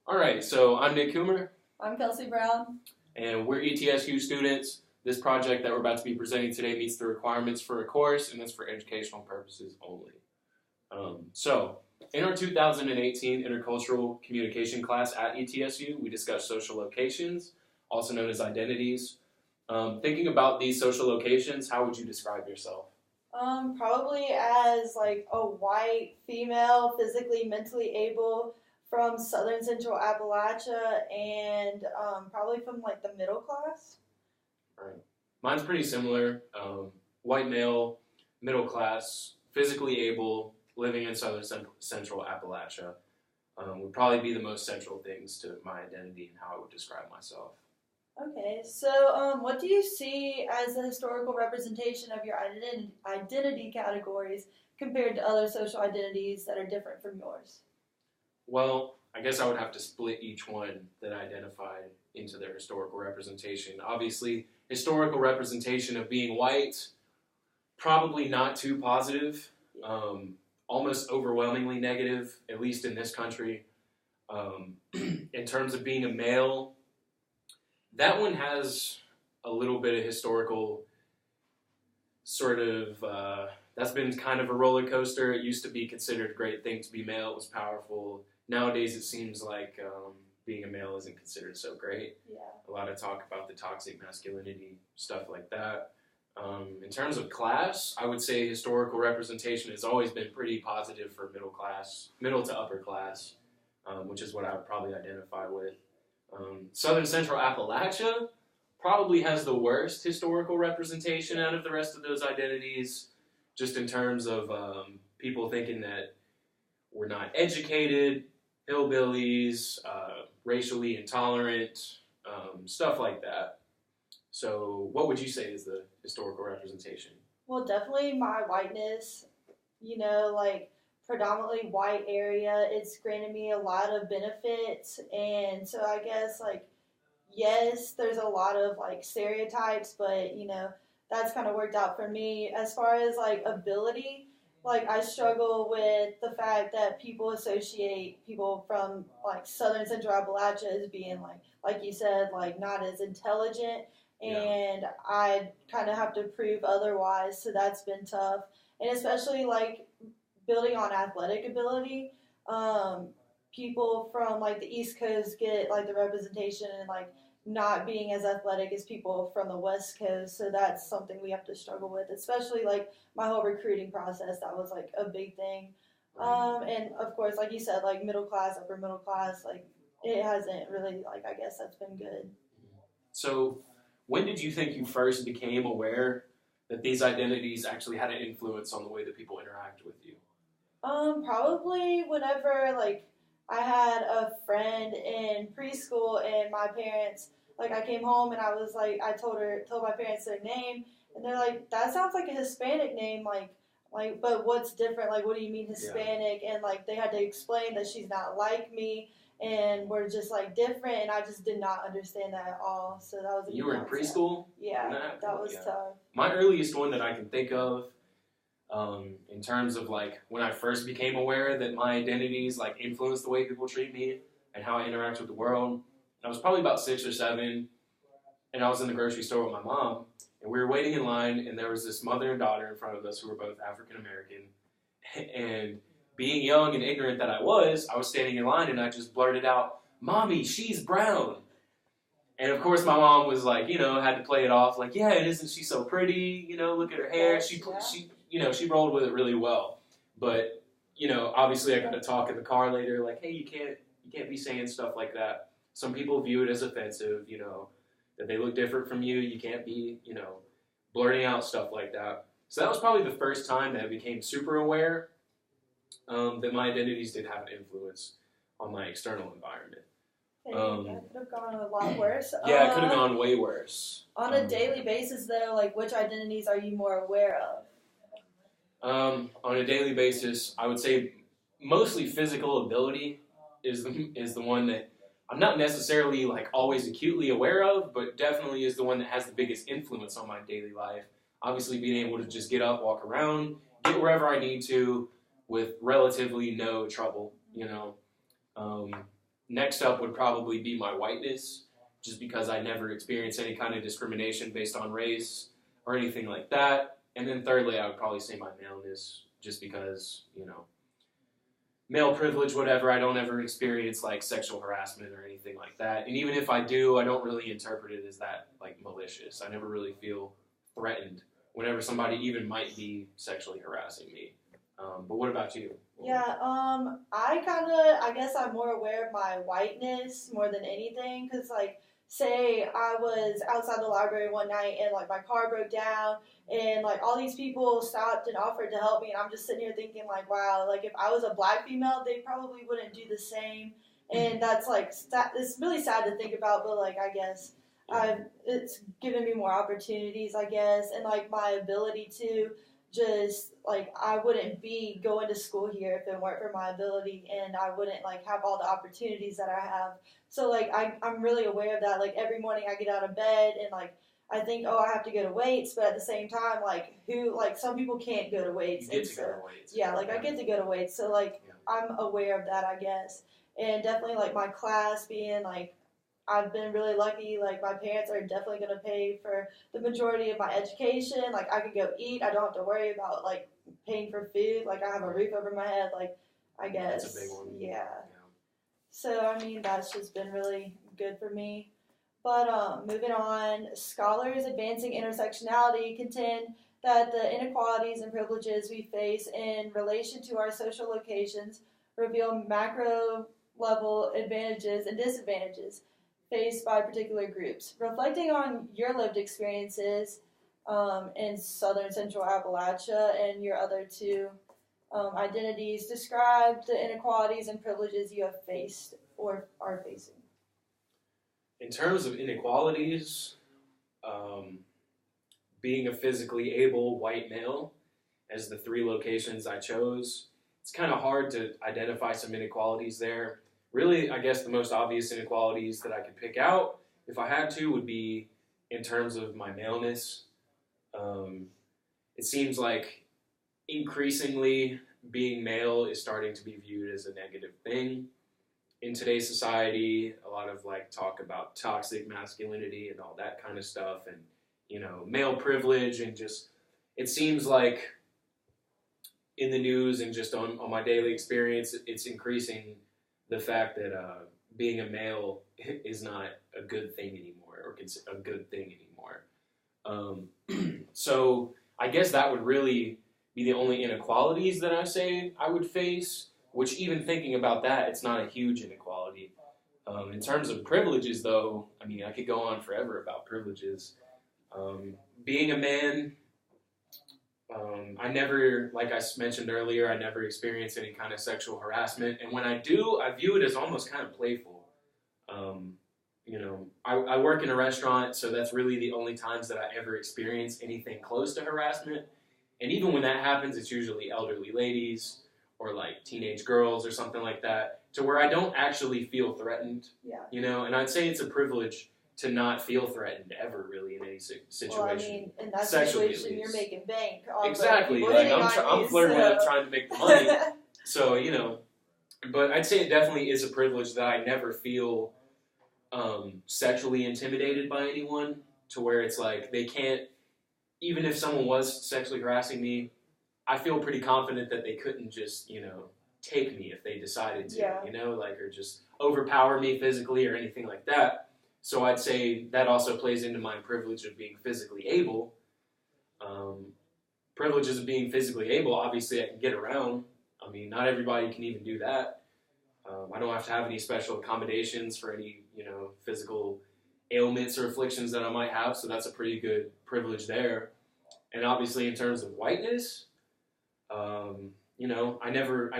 All right, so I'm Nick Kummer, I'm Kelsey Brown. and we're ETSU students. This project that we're about to be presenting today meets the requirements for a course, and it's for educational purposes only. In our 2018 Intercultural Communication class at ETSU, we discussed social locations, also known as identities. Thinking about these social locations, how would you describe yourself? Probably as like a white female, physically, mentally able from southern central Appalachia and probably from like the middle class. Right. Mine's pretty similar. White male, middle class, physically able, living in southern central Appalachia would probably be the most central things to my identity and how I would describe myself. Okay, so what do you see as the historical representation of your identity categories compared to other social identities that are different from yours? Well, I guess I would have to split each one that I identified into their historical representation. Obviously, historical representation of being white, probably not too positive, almost overwhelmingly negative, at least in this country. In terms of being a male, that one has a little bit of historical that's been kind of a roller coaster. It used to be considered a great thing to be male. It was powerful. Nowadays, it seems like being a male isn't considered so great. Yeah. A lot of talk about the toxic masculinity, stuff like that. In terms of class, I would say historical representation has always been pretty positive for middle to upper class, which is what I would probably identify with. Southern Central Appalachia probably has the worst historical representation out of the rest of those identities, just in terms of people thinking that we're not educated, hillbillies, racially intolerant, stuff like that. So what would you say is the historical representation? Well, definitely my whiteness, like predominantly white area, it's granted me a lot of benefits. And so I guess, like, yes, there's a lot of, like, stereotypes, but, that's kind of worked out for me. As far as, like, ability, like, I struggle with the fact that people associate people from, like, southern central Appalachia as being, like you said, like, not as intelligent. And I kind of have to prove otherwise, so that's been tough. And especially, like, building on athletic ability, people from, like, the East Coast get, like, the representation and, like, not being as athletic as people from the West Coast, so that's something we have to struggle with, especially, like, my whole recruiting process. That was, like, a big thing. And, of course, like you said, like, middle class, upper middle class, like, it hasn't really, like, I guess that's been good. So when did you think you first became aware that these identities actually had an influence on the way that people interact with you? Probably whenever, like, I had a friend in preschool and my parents, like, I came home and I was like, I told my parents their name, and they're like, that sounds like a Hispanic name, like, but what's different? Like, what do you mean Hispanic? Yeah. And, like, they had to explain that she's not like me, and we're just, like, different, and I just did not understand that at all. So that was You were in preschool? Yeah, that was tough. My earliest one that I can think of, in terms of, like, when I first became aware that my identities, like, influenced the way people treat me and how I interact with the world, I was probably about 6 or 7, and I was in the grocery store with my mom, and we were waiting in line, and there was this mother and daughter in front of us who were both African American, and being young and ignorant that I was standing in line, and I just blurted out, "Mommy, she's brown." And of course, my mom was like, had to play it off, like, "Yeah, isn't she so pretty? Look at her hair." She rolled with it really well. But, obviously, I got to talk in the car later, like, "Hey, you can't be saying stuff like that." Some people view it as offensive, that they look different from you. You can't be, blurting out stuff like that. So that was probably the first time that I became super aware that my identities did have an influence on my external environment. That could have gone a lot worse. Yeah, it could have gone way worse. On a daily basis, though, like, which identities are you more aware of? On a daily basis, I would say mostly physical ability is the one that I'm not necessarily, like, always acutely aware of, but definitely is the one that has the biggest influence on my daily life. Obviously, being able to just get up, walk around, get wherever I need to with relatively no trouble, next up would probably be my whiteness, just because I never experienced any kind of discrimination based on race or anything like that. And then thirdly, I would probably say my maleness, just because, male privilege, whatever, I don't ever experience like sexual harassment or anything like that. And even if I do, I don't really interpret it as that like malicious. I never really feel threatened whenever somebody even might be sexually harassing me. But what about you? Yeah, I guess I'm more aware of my whiteness more than anything, because, like, say I was outside the library one night and, like, my car broke down and, like, all these people stopped and offered to help me, and I'm just sitting here thinking, like, wow, like, if I was a black female, they probably wouldn't do the same, and that's, like, it's really sad to think about, but, like, I guess it's given me more opportunities, I guess, and, like, my ability to just, like, I wouldn't be going to school here if it weren't for my ability, and I wouldn't, like, have all the opportunities that I have. So, like, I'm really aware of that. Like, every morning I get out of bed and, like, I think, oh, I have to go to weights, but at the same time, like, some people can't go to weights. You get to go to weights. Yeah, like, I get to go to weights. So, like, I'm aware of that, I guess. And definitely, like, my class being, like, I've been really lucky. Like, my parents are definitely going to pay for the majority of my education. Like, I could go eat. I don't have to worry about, like, paying for food. Like, I have a roof over my head. Like, I guess. That's a big one. Yeah. So, I mean, that's just been really good for me. But moving on, scholars advancing intersectionality contend that the inequalities and privileges we face in relation to our social locations reveal macro-level advantages and disadvantages faced by particular groups. Reflecting on your lived experiences in southern central Appalachia and your other two identities, describe the inequalities and privileges you have faced or are facing. In terms of inequalities, being a physically able white male, as the 3 locations I chose, it's kind of hard to identify some inequalities there. Really, I guess the most obvious inequalities that I could pick out, if I had to, would be in terms of my maleness. It seems like increasingly being male is starting to be viewed as a negative thing. In today's society, a lot of like talk about toxic masculinity and all that kind of stuff, and male privilege, and just it seems like in the news and just on my daily experience, it's increasing the fact that being a male is not a good thing anymore, or a good thing anymore. So I guess that would really be the only inequalities that I say I would face, which even thinking about that, it's not a huge inequality. In terms of privileges, though, I mean, I could go on forever about privileges. Being a man, I never, like I mentioned earlier, I never experienced any kind of sexual harassment. And when I do, I view it as almost kind of playful. I work in a restaurant, so that's really the only times that I ever experience anything close to harassment. And even when that happens, it's usually elderly ladies or like teenage girls or something like that, to where I don't actually feel threatened. Yeah. And I'd say it's a privilege to not feel threatened ever, really, in any situation. Well, I mean, in that Sexually, situation, you're making bank. Exactly. Like, I'm flirting with trying to make the money. So, but I'd say it definitely is a privilege that I never feel sexually intimidated by anyone, to where it's like they can't, even if someone was sexually harassing me, I feel pretty confident that they couldn't just, take me if they decided to, or just overpower me physically or anything like that. So I'd say that also plays into my privilege of being physically able. Privileges of being physically able, obviously I can get around. I mean, not everybody can even do that. I don't have to have any special accommodations for any, physical ailments or afflictions that I might have, so that's a pretty good privilege there. And obviously in terms of whiteness, I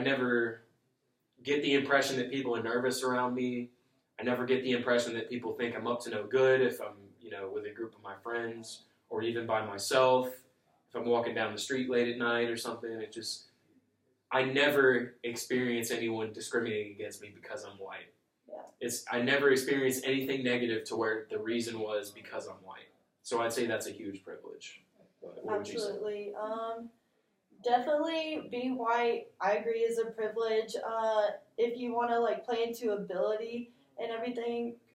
never get the impression that people are nervous around me. I never get the impression that people think I'm up to no good if I'm, with a group of my friends, or even by myself. If I'm walking down the street late at night or something, I never experience anyone discriminating against me because I'm white. Yeah. I never experienced anything negative to where the reason was because I'm white. So I'd say that's a huge privilege. What Absolutely. Definitely being white, I agree, is a privilege. If you want to like play into ability and everything,